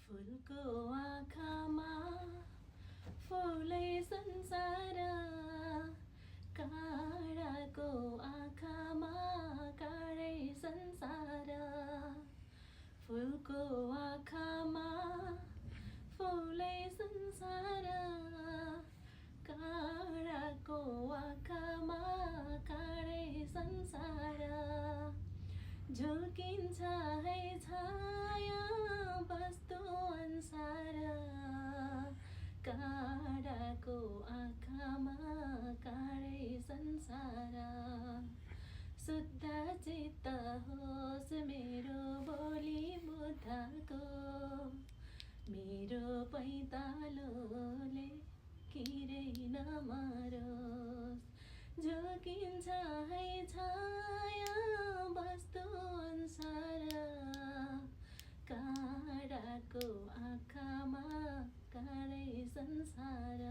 फुलको आँखामा फुलै संसार, काँडाको आँखामा काँडै संसार। फुलको आँखामा फुलै संसार, काँडाको आँखामा काँडै संसार। झुल्किन्छ है छाया वस्तु अनुसार, काँडाको आँखामा काँडै संसार। शुद्ध चित्त होस् मेरो बोली बुद्धको, मेरो पैतालोले किरै नमरोस्। झुल्किन्छ है छाया वस्तु अनुसार, काँडाको आँखामा काँडै संसार।